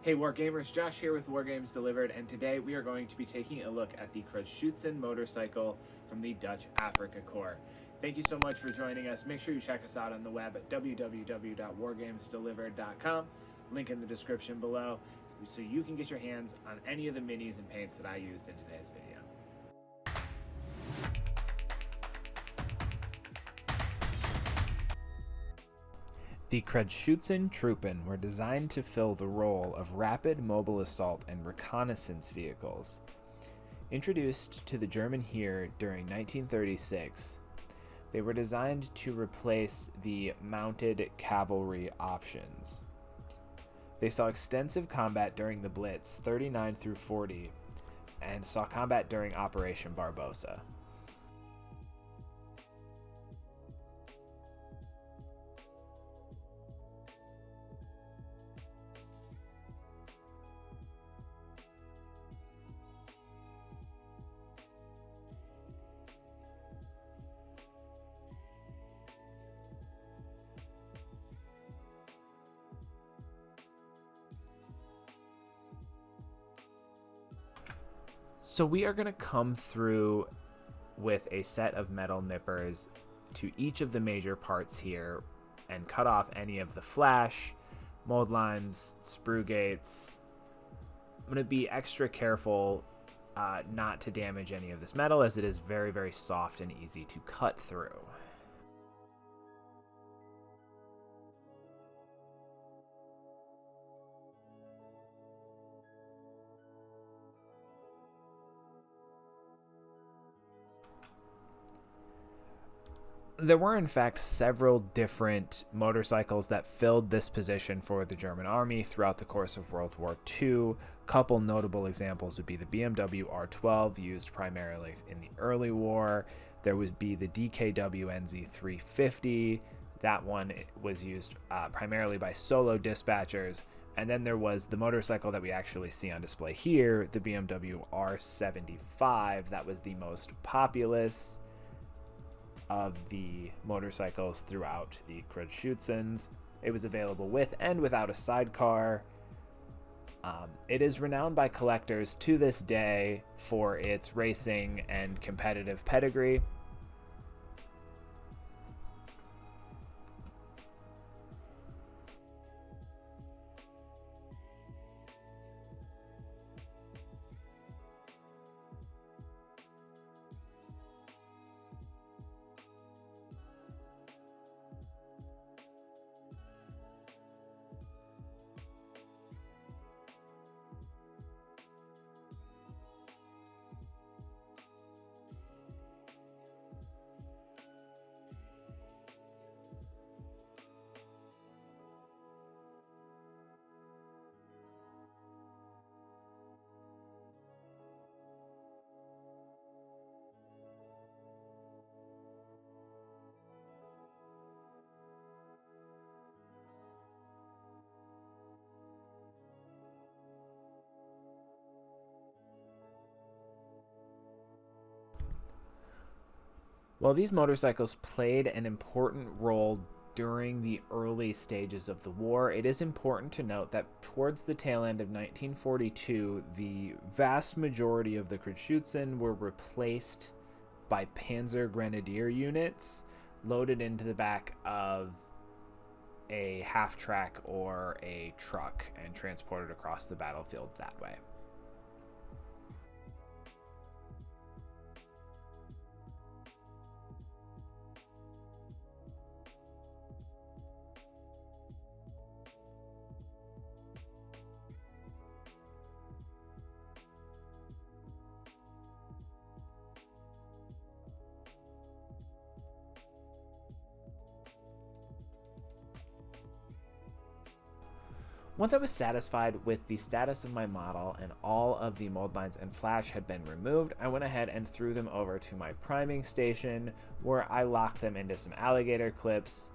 Hey Wargamers, Josh here with Wargames Delivered, and today we are going to be taking a look at the Kruijschutzen motorcycle from the Dutch Afrika Corps. Thank you so much for joining us. Make sure you check us out on the web at www.wargamesdelivered.com. Link in the description below so you can get your hands on any of the minis and paints that I used in today's video. The Kruijschutzen Truppen were designed to fill the role of rapid mobile assault and reconnaissance vehicles. Introduced to the German Heer during 1936, they were designed to replace the mounted cavalry options. They saw extensive combat during the Blitz 39 through 40 and saw combat during Operation Barbarossa. So we are going to come through with a set of metal nippers to each of the major parts here and cut off any of the flash, mold lines, sprue gates. I'm going to be extra careful not to damage any of this metal, as it is very, very soft and easy to cut through. There were, in fact, several different motorcycles that filled this position for the German army throughout the course of World War II. A couple notable examples would be the BMW R12, used primarily in the early war. There would be the DKW NZ350. That one was used primarily by solo dispatchers. And then there was the motorcycle that we actually see on display here, the BMW R75. That was the most populous of the motorcycles throughout the Kruijschutzens. It was available with and without a sidecar. It is renowned by collectors to this day for its racing and competitive pedigree. While these motorcycles played an important role during the early stages of the war, it is important to note that towards the tail end of 1942, the vast majority of the Kruijschutzen were replaced by Panzer Grenadier units loaded into the back of a half-track or a truck and transported across the battlefields that way. Once I was satisfied with the status of my model and all of the mold lines and flash had been removed, I went ahead and threw them over to my priming station, where I locked them into some alligator clips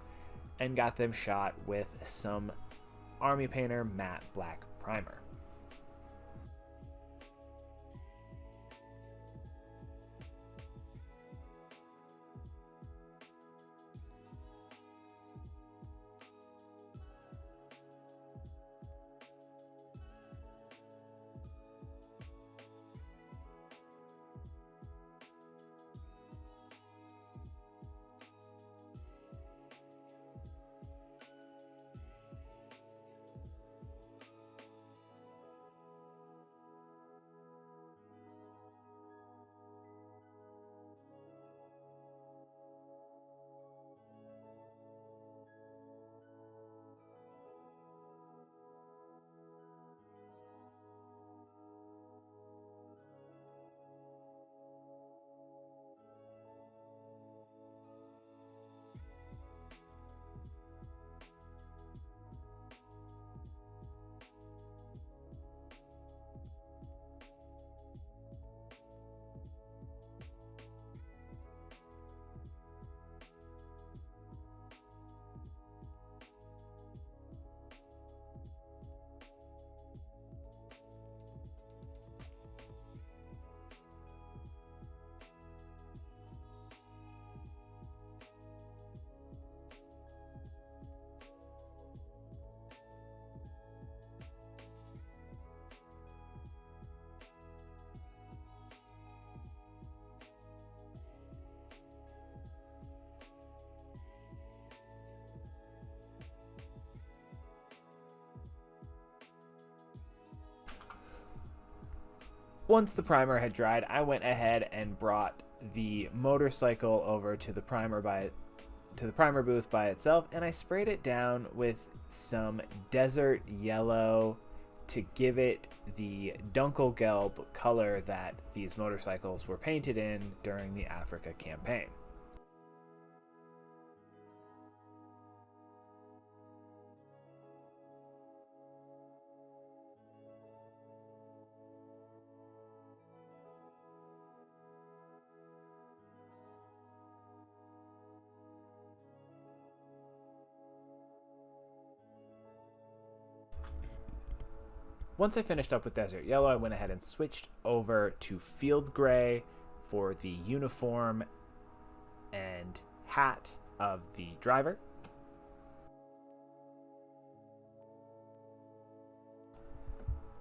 and got them shot with some Army Painter matte black primer. Once the primer had dried, I went ahead and brought the motorcycle over to the primer booth by itself, and I sprayed it down with some desert yellow to give it the Dunkelgelb color that these motorcycles were painted in during the Africa campaign. Once I finished up with Desert Yellow, I went ahead and switched over to Field Gray for the uniform and hat of the driver.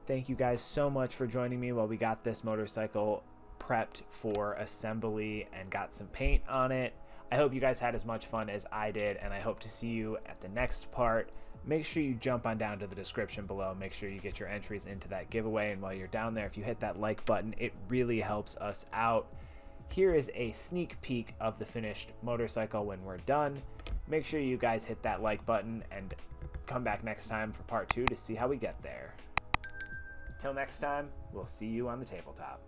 Thank you guys so much for joining me while we got this motorcycle prepped for assembly and got some paint on it. I hope you guys had as much fun as I did, and I hope to see you at the next part. Make sure you jump on down to the description below. Make sure you get your entries into that giveaway, and while you're down there, if you hit that like button, it really helps us out. Here is a sneak peek of the finished motorcycle when we're done. Make sure you guys hit that like button and come back next time for part 2 to see how we get there. Till next time, we'll see you on the tabletop.